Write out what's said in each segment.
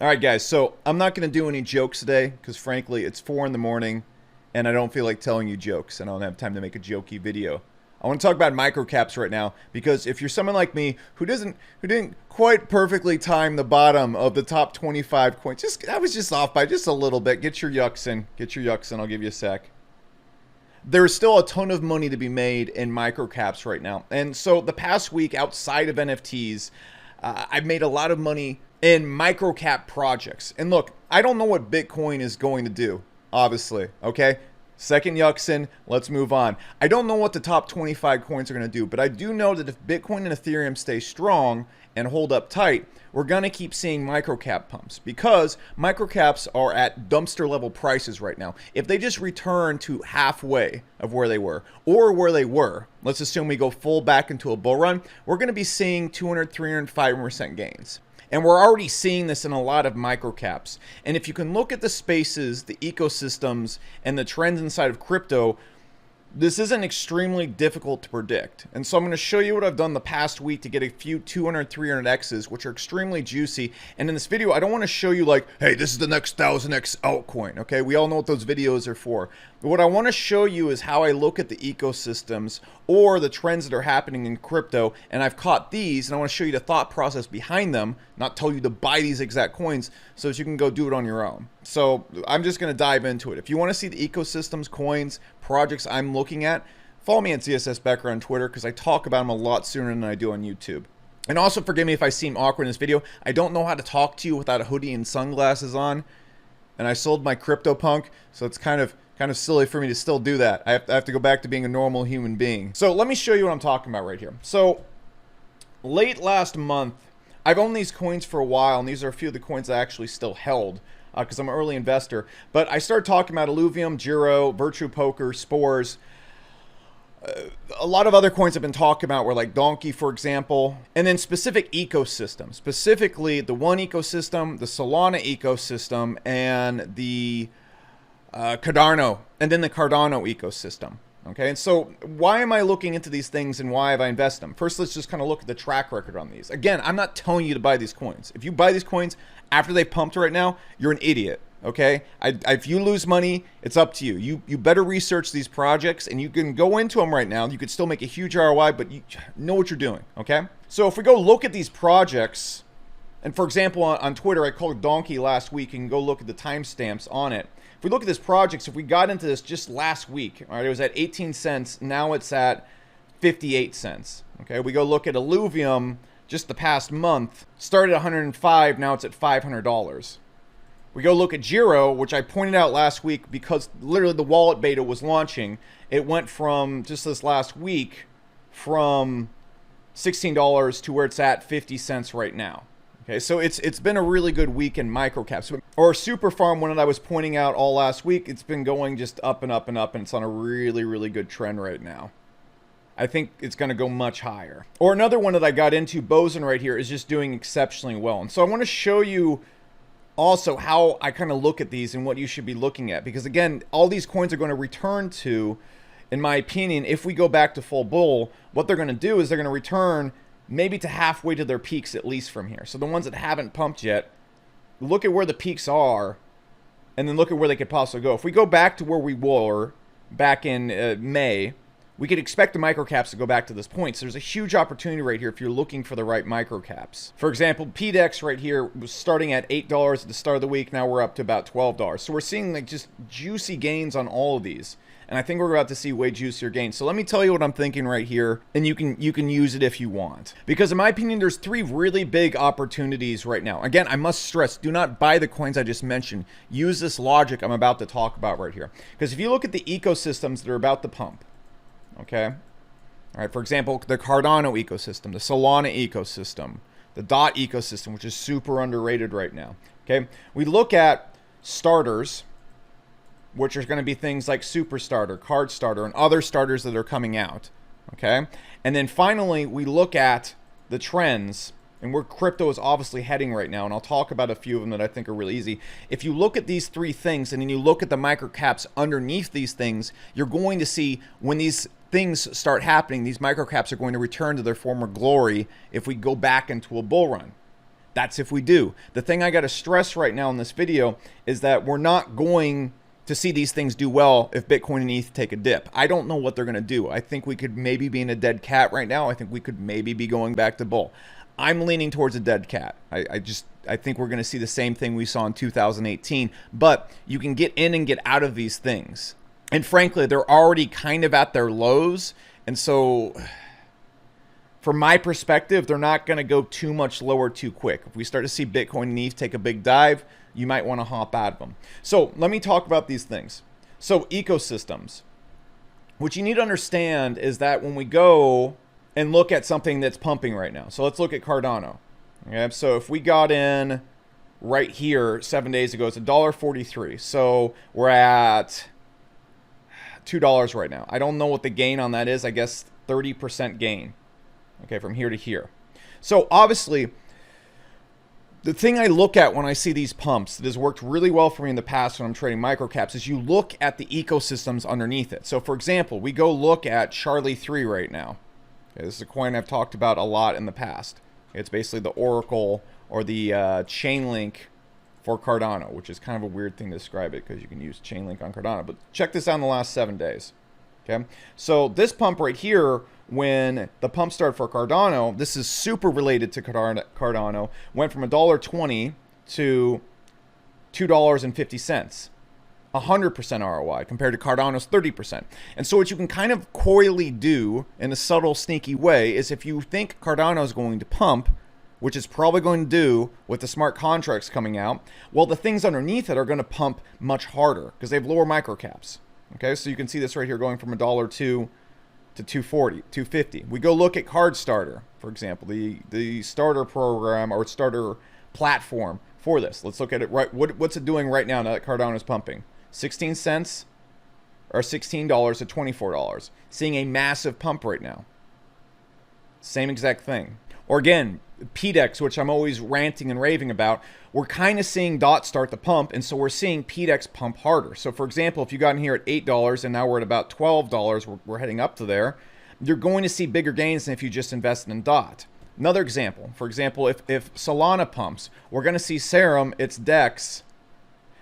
All right, guys, so I'm not going to do any jokes today because, frankly, it's 4 in the morning and I don't feel like telling you jokes and I don't have time to make a jokey video. I want to talk about microcaps right now because if you're someone like me who didn't quite perfectly time the bottom of the top 25 coins, I was just off by just a little bit. Get your yucks in. Get your yucks in. I'll give you a sec. There's still a ton of money to be made in microcaps right now. And so the past week outside of NFTs, I've made a lot of money in microcap projects. And look, I don't know what Bitcoin is going to do, obviously, okay? Second Yuxin, let's move on. I don't know what the top 25 coins are going to do, but I do know that if Bitcoin and Ethereum stay strong and hold up tight, we're going to keep seeing microcap pumps because microcaps are at dumpster level prices right now. If they just return to halfway of where they were or where they were, let's assume we go full back into a bull run, we're going to be seeing 200, 300, 500% gains. And we're already seeing this in a lot of microcaps. And if you can look at the spaces, the ecosystems, and the trends inside of crypto, this isn't extremely difficult to predict. And so I'm going to show you what I've done the past week to get a few 200, 300Xs, which are extremely juicy. And in this video, I don't want to show you like, hey, this is the next 1000X altcoin. Okay, we all know what those videos are for. But what I want to show you is how I look at the ecosystems or the trends that are happening in crypto. And I've caught these, and I want to show you the thought process behind them, not tell you to buy these exact coins so that you can go do it on your own. So I'm just going to dive into it. If you want to see the ecosystems, coins, projects I'm looking at, follow me at ZSS Becker on Twitter because I talk about them a lot sooner than I do on YouTube. And also forgive me if I seem awkward in this video. I don't know how to talk to you without a hoodie and sunglasses on. And I sold my CryptoPunk, so it's kind of silly for me to still do that. I have to go back to being a normal human being. So let me show you what I'm talking about right here. So late last month, I've owned these coins for a while, and these are a few of the coins I actually still held because I'm an early investor. But I started talking about Illuvium, Giro, Virtue Poker, Spores. A lot of other coins I've been talking about were like Donkey, for example, and then specific ecosystems, specifically the One ecosystem, the Solana ecosystem, and the Cardano, and then the Cardano ecosystem. Okay, and so why am I looking into these things and why have I invested them? First, let's just kind of look at the track record on these. Again, I'm not telling you to buy these coins. If you buy these coins after they pumped right now, you're an idiot. Okay, if you lose money, it's up to you. You better research these projects, and you can go into them right now. You could still make a huge ROI, but you know what you're doing. Okay, so if we go look at these projects, and for example, on Twitter, I called Donkey last week. You can go look at the timestamps on it. If we look at this project, if we got into this just last week, all right, it was at 18 cents. Now it's at 58 cents. Okay, we go look at Illuvium just the past month. Started at 105. Now it's at $500. We go look at Giro, which I pointed out last week because literally the wallet beta was launching. It went from just this last week from $16 to where it's at 50 cents right now. Okay, so it's been a really good week in microcaps. Or Super Farm, one that I was pointing out all last week, it's been going just up and up and up, and it's on a really, really good trend right now. I think it's going to go much higher. Or another one that I got into, Boson right here, is just doing exceptionally well. And so I want to show you also how I kind of look at these and what you should be looking at. Because again, all these coins are going to return to, in my opinion, if we go back to full bull, what they're going to do is they're going to return maybe to halfway to their peaks at least from here. So the ones that haven't pumped yet, look at where the peaks are and then look at where they could possibly go. If we go back to where we were back in May, we could expect the microcaps to go back to this point. So there's a huge opportunity right here if you're looking for the right microcaps. For example, PDEX right here was starting at $8 at the start of the week. Now we're up to about $12. So we're seeing like just juicy gains on all of these. And I think we're about to see way juicier gains. So let me tell you what I'm thinking right here, and you can use it if you want. Because in my opinion, there's 3 really big opportunities right now. Again, I must stress, do not buy the coins I just mentioned. Use this logic I'm about to talk about right here. Because if you look at the ecosystems that are about to pump, okay? All right, for example, the Cardano ecosystem, the Solana ecosystem, the DOT ecosystem, which is super underrated right now, okay? We look at starters, which are going to be things like Super Starter, Card Starter, and other starters that are coming out, okay? And then finally, we look at the trends and where crypto is obviously heading right now, and I'll talk about a few of them that I think are really easy. If you look at these 3 things and then you look at the microcaps underneath these things, you're going to see when these things start happening, these microcaps are going to return to their former glory if we go back into a bull run. That's if we do. The thing I got to stress right now in this video is that we're not going to see these things do well if Bitcoin and ETH take a dip. I don't know what they're going to do. I think we could maybe be in a dead cat right now. I think we could maybe be going back to bull. I'm leaning towards a dead cat. I think we're going to see the same thing we saw in 2018, but you can get in and get out of these things. And frankly, they're already kind of at their lows. And so from my perspective, they're not going to go too much lower too quick. If we start to see Bitcoin and ETH take a big dive, you might want to hop out of them. So let me talk about these things. So ecosystems. What you need to understand is that when we go and look at something that's pumping right now. So let's look at Cardano. Okay, so if we got in right here 7 days ago, it's $1.43. So we're at $2 right now. I don't know what the gain on that is. I guess 30% gain. Okay, from here to here. So obviously, the thing I look at when I see these pumps that has worked really well for me in the past when I'm trading microcaps is you look at the ecosystems underneath it. So for example, we go look at Charlie 3 right now. Okay, this is a coin I've talked about a lot in the past. It's basically the Oracle or the chain link for Cardano, which is kind of a weird thing to describe it because you can use chain link on Cardano. But check this out in the last 7 days. Okay, so this pump right here, when the pump started for Cardano, this is super related to Cardano, went from $1.20 to $2.50. 100% ROI compared to Cardano's 30%. And so what you can kind of coyly do in a subtle, sneaky way is if you think Cardano is going to pump, which it's probably going to do with the smart contracts coming out, well, the things underneath it are going to pump much harder because they have lower microcaps. Okay, so you can see this right here going from $1.02 to $2.40, $2.50. We go look at Card Starter, for example, the starter program or starter platform for this. Let's look at it. Right, what's it doing right now that Cardano is pumping? 16 cents or $16 to $24. Seeing a massive pump right now. Same exact thing. Or again, PDEX, which I'm always ranting and raving about, we're kind of seeing DOT start the pump, and so we're seeing PDEX pump harder. So for example, if you got in here at $8 and now we're at about $12, we're heading up to there, you're going to see bigger gains than if you just invested in DOT. Another example, for example, if Solana pumps, we're going to see Serum, its DEX,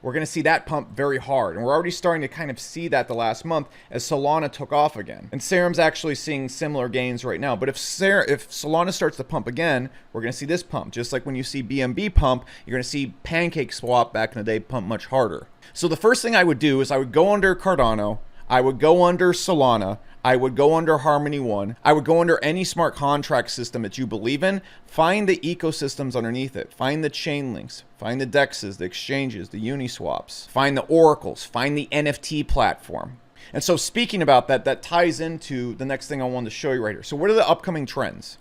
we're going to see that pump very hard. And we're already starting to kind of see that the last month as Solana took off again. And Serum's actually seeing similar gains right now. But if Solana starts to pump again, we're going to see this pump. Just like when you see BNB pump, you're going to see Pancake Swap back in the day pump much harder. So the first thing I would do is I would go under Cardano, I would go under Solana, I would go under Harmony One. I would go under any smart contract system that you believe in. Find the ecosystems underneath it. Find the chain links. Find the DEXs, the exchanges, the Uniswaps. Find the oracles. Find the NFT platform. And so speaking about that, that ties into the next thing I wanted to show you right here. So what are the upcoming trends?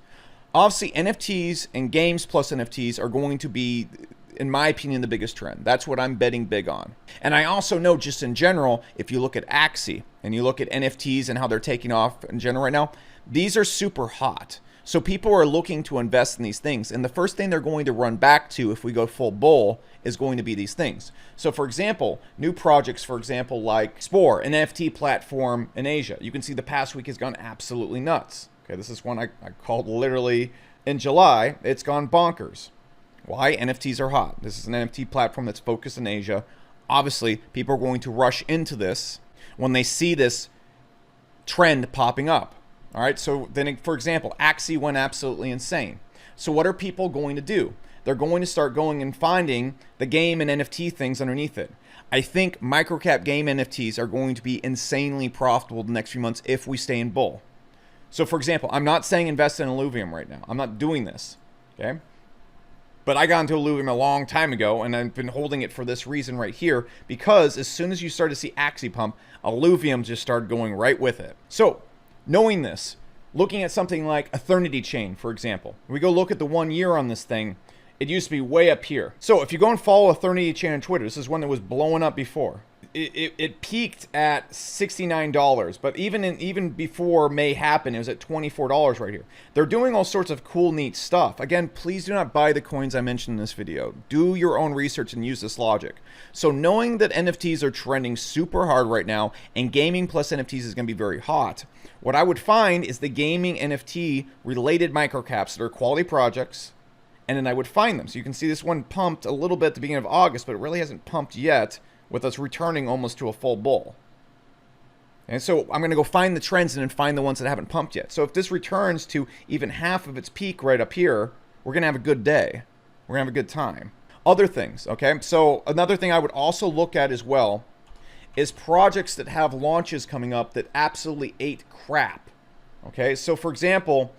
Obviously, NFTs and games plus NFTs are going to be, in my opinion, the biggest trend. That's what I'm betting big on. And I also know just in general, if you look at Axie and you look at NFTs and how they're taking off in general right now, these are super hot. So people are looking to invest in these things. And the first thing they're going to run back to if we go full bull is going to be these things. So for example, new projects, for example, like Spore, an NFT platform in Asia. You can see the past week has gone absolutely nuts. Okay, this is one I called literally in July. It's gone bonkers. Why? NFTs are hot. This is an NFT platform that's focused in Asia. Obviously, people are going to rush into this when they see this trend popping up. All right, so then, for example, Axie went absolutely insane. So what are people going to do? They're going to start going and finding the game and NFT things underneath it. I think microcap game NFTs are going to be insanely profitable the next few months if we stay in bull. So for example, I'm not saying invest in Illuvium right now. I'm not doing this, okay? But I got into Illuvium a long time ago, and I've been holding it for this reason right here, because as soon as you start to see Axie pump, Illuvium just started going right with it. So, knowing this, looking at something like Ethernity Chain, for example, we go look at the 1 year on this thing, it used to be way up here. So if you go and follow Ethernity Chain on Twitter, this is one that was blowing up before. It peaked at $69, but even before May happened, it was at $24 right here. They're doing all sorts of cool, neat stuff. Again, please do not buy the coins I mentioned in this video. Do your own research and use this logic. So knowing that NFTs are trending super hard right now, and gaming plus NFTs is going to be very hot, what I would find is the gaming NFT related microcaps that are quality projects and then I would find them. So you can see this one pumped a little bit at the beginning of August, but it really hasn't pumped yet, with us returning almost to a full bull. And so I'm going to go find the trends and then find the ones that haven't pumped yet. So if this returns to even half of its peak right up here, we're going to have a good day. We're going to have a good time. Other things, okay? So another thing I would also look at as well is projects that have launches coming up that absolutely ate crap. Okay, so for example,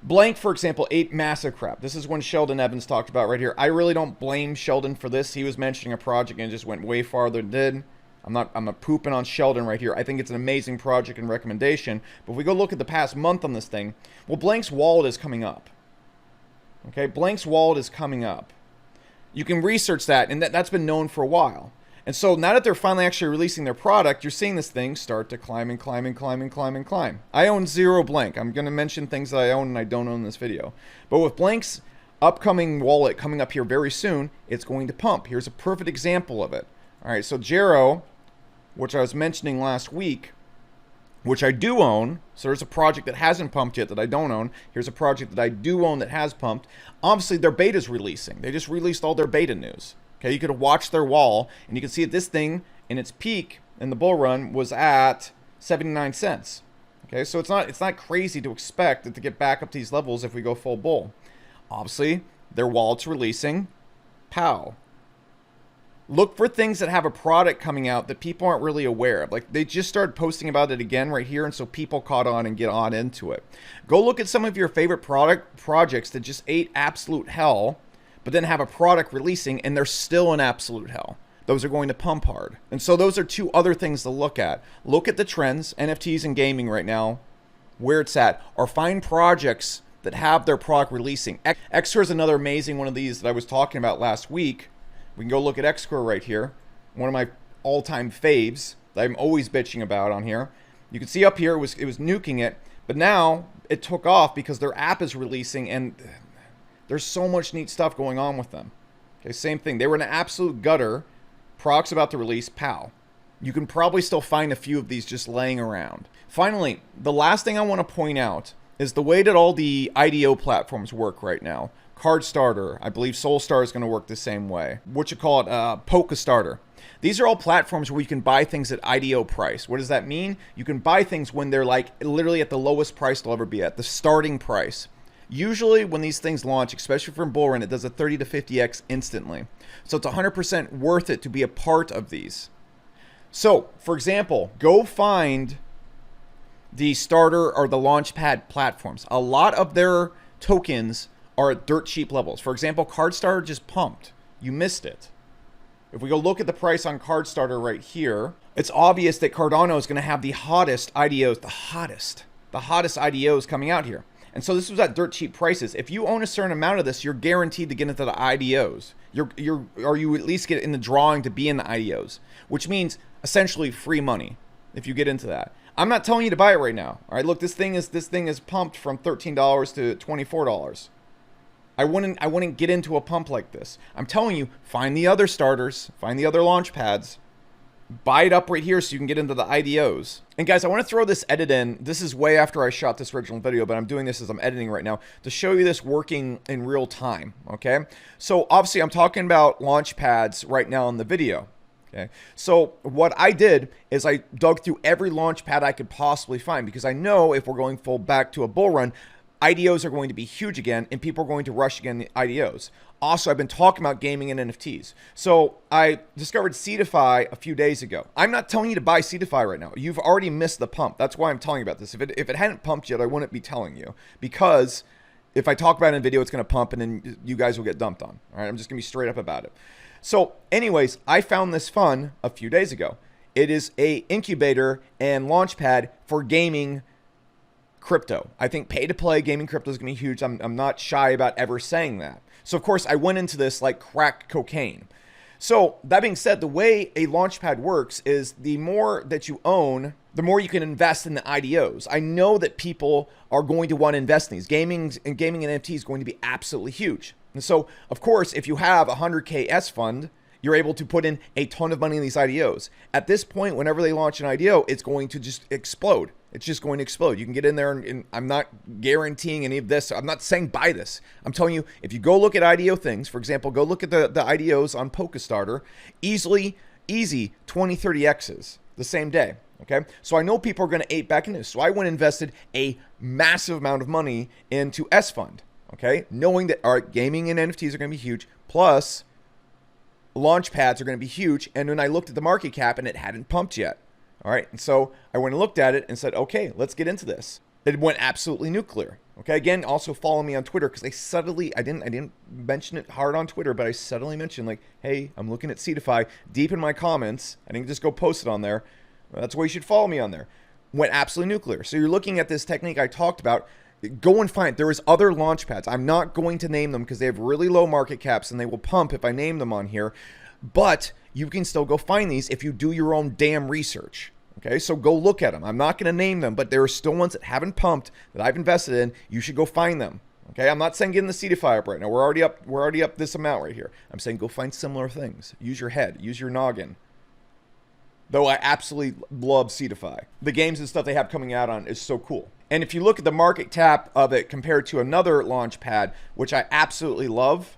Blank, for example, ate massive crap. This is one Sheldon Evans talked about right here. I really don't blame Sheldon for this. He was mentioning a project and it just went way farther than it did. I'm not pooping on Sheldon right here. I think it's an amazing project and recommendation. But if we go look at the past month on this thing, well, Blank's wallet is coming up. Okay, Blank's wallet is coming up. You can research that, and that's been known for a while. And so now that they're finally actually releasing their product, you're seeing this thing start to climb and climb and climb and climb and climb. I own 0 Blank. I'm going to mention things that I own and I don't own in this video. But with Blank's upcoming wallet coming up here very soon, it's going to pump. Here's a perfect example of it. All right, so Jero, which I was mentioning last week, which I do own. So there's a project that hasn't pumped yet that I don't own. Here's a project that I do own that has pumped. Obviously, their beta's releasing. They just released all their beta news. Okay, you could watch their wall, and you can see that this thing, in its peak in the bull run, was at 79 cents. Okay, so it's not crazy to expect it to get back up to these levels if we go full bull. Obviously, their wallet's releasing. Pow. Look for things that have a product coming out that people aren't really aware of. Like, they just started posting about it again right here, and so people caught on and get on into it. Go look at some of your favorite projects that just ate absolute hell, but then have a product releasing and they're still in absolute hell. Those are going to pump hard. And so those are two other things to look at. Look at the trends, NFTs and gaming right now, where it's at, or find projects that have their product releasing. Xcore is another amazing one of these that I was talking about last week. We can go look at Xcore right here. One of my all-time faves that I'm always bitching about on here. You can see up here it was nuking it, but now it took off because their app is releasing and there's so much neat stuff going on with them. Okay, same thing. They were in an absolute gutter. Product's about to release. Pow. You can probably still find a few of these just laying around. Finally, the last thing I want to point out is the way that all the IDO platforms work right now. Card Starter, I believe Solstar is going to work the same way. What you call it, Polka Starter. These are all platforms where you can buy things at IDO price. What does that mean? You can buy things when they're like literally at the lowest price they'll ever be at, the starting price. Usually when these things launch, especially from bull run, it does a 30 to 50x instantly. So it's 100% worth it to be a part of these. So, for example, go find the starter or the launchpad platforms. A lot of their tokens are at dirt cheap levels. For example, Card Starter just pumped. You missed it. If we go look at the price on Card Starter right here, it's obvious that Cardano is going to have the hottest IDOs, the hottest IDOs coming out here. And so this was at dirt cheap prices. If you own a certain amount of this, you're guaranteed to get into the IDOs. Or you at least get in the drawing to be in the IDOs, which means essentially free money if you get into that. I'm not telling you to buy it right now. All right, look, this thing is pumped from $13 to $24. I wouldn't get into a pump like this. I'm telling you, find the other starters, find the other launch pads, buy it up right here so you can get into the IDOs. And guys, I want to throw this edit in. This is way after I shot this original video, but I'm doing this as I'm editing right now to show you this working in real time, okay? So obviously I'm talking about launch pads right now in the video, okay? So what I did is I dug through every launch pad I could possibly find because I know if we're going full back to a bull run, IDOs are going to be huge again and people are going to rush again the IDOs. Also, I've been talking about gaming and NFTs. So I discovered Seedify a few days ago. I'm not telling you to buy Seedify right now. You've already missed the pump. That's why I'm telling you about this. If it hadn't pumped yet, I wouldn't be telling you. Because if I talk about it in a video, it's going to pump and then you guys will get dumped on. All right, I'm just going to be straight up about it. So anyways, I found this fun a few days ago. It is a incubator and launchpad for gaming crypto. I think pay-to-play gaming crypto is going to be huge. I'm not shy about ever saying that. So, of course, I went into this like crack cocaine. So, that being said, the way a launchpad works is the more that you own, the more you can invest in the IDOs. I know that people are going to want to invest in these. Gaming and NFT is going to be absolutely huge. And so, of course, if you have a 100K S fund, you're able to put in a ton of money in these IDOs. At this point, whenever they launch an IDO, it's going to just explode. It's just going to explode. You can get in there, and I'm not guaranteeing any of this. I'm not saying buy this. I'm telling you, if you go look at IDO things, for example, go look at the IDOs on PokeStarter, easy 20, 30 X's the same day. Okay, so I know people are going to ape back into this. So I went and invested a massive amount of money into S Fund. Okay, knowing that our gaming and NFTs are going to be huge, plus launch pads are going to be huge. And then I looked at the market cap and it hadn't pumped yet. All right, and so I went and looked at it and said, okay, let's get into this. It went absolutely nuclear. Okay, again, also follow me on Twitter, because I didn't mention it hard on Twitter, but I subtly mentioned, like, hey, I'm looking at Seedify deep in my comments. I didn't just go post it on there. That's why you should follow me on there. Went absolutely nuclear. So you're looking at this technique I talked about. Go and find, there is other launch pads. I'm not going to name them because they have really low market caps and they will pump if I name them on here. But you can still go find these if you do your own damn research. Okay, so go look at them. I'm not going to name them, but there are still ones that haven't pumped that I've invested in. You should go find them. Okay, I'm not saying get in the Seedify up right now. We're already up this amount right here. I'm saying go find similar things. Use your head. Use your noggin. Though I absolutely love Seedify. The games and stuff they have coming out on is so cool. And if you look at the market cap of it compared to another launch pad, which I absolutely love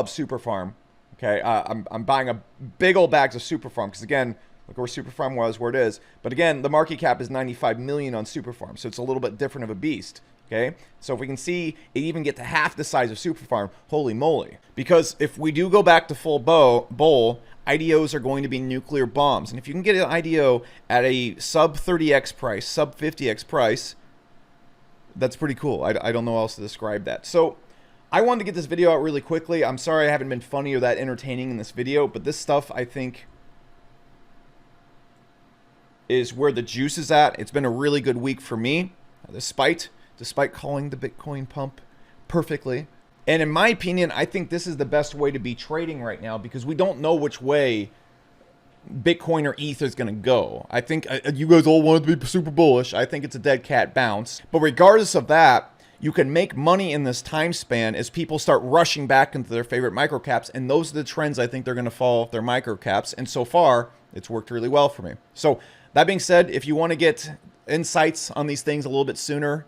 Super Farm. Okay, I'm buying a big old bags of Super Farm because, again, look where Super Farm was, where it is. But again, the market cap is 95 million on Super Farm, so it's a little bit different of a beast. Okay, so if we can see it even get to half the size of Super Farm, holy moly. Because if we do go back to full bowl, IDOs are going to be nuclear bombs. And if you can get an IDO at a sub 30x price, sub 50x price, that's pretty cool. I don't know how else to describe that. So I wanted to get this video out really quickly. I'm sorry I haven't been funny or that entertaining in this video, but this stuff I think is where the juice is at. It's been a really good week for me, despite calling the Bitcoin pump perfectly. And in my opinion, I think this is the best way to be trading right now because we don't know which way Bitcoin or ETH is going to go. I think you guys all want it to be super bullish. I think it's a dead cat bounce. But regardless of that, you can make money in this time span as people start rushing back into their favorite microcaps. And those are the trends I think they're going to follow with their microcaps. And so far, it's worked really well for me. So that being said, if you want to get insights on these things a little bit sooner,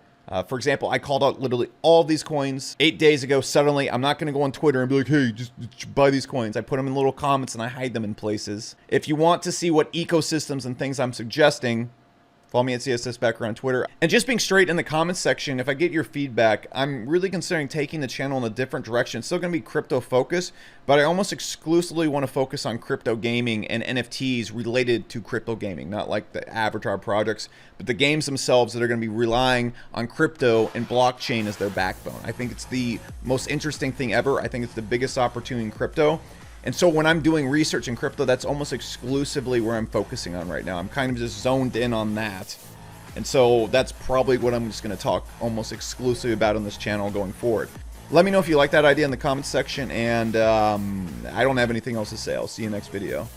for example, I called out literally all these coins 8 days ago. Suddenly, I'm not going to go on Twitter and be like, hey, just buy these coins. I put them in little comments and I hide them in places. If you want to see what ecosystems and things I'm suggesting, follow me at CSS Becker on Twitter. And just being straight in the comments section, if I get your feedback, I'm really considering taking the channel in a different direction. It's still going to be crypto focused, but I almost exclusively want to focus on crypto gaming and NFTs related to crypto gaming, not like the avatar projects, but the games themselves that are going to be relying on crypto and blockchain as their backbone. I think it's the most interesting thing ever. I think it's the biggest opportunity in crypto. And so when I'm doing research in crypto, that's almost exclusively where I'm focusing on right now. I'm kind of just zoned in on that. And so that's probably what I'm just going to talk almost exclusively about on this channel going forward. Let me know if you like that idea in the comments section. And I don't have anything else to say. I'll see you next video.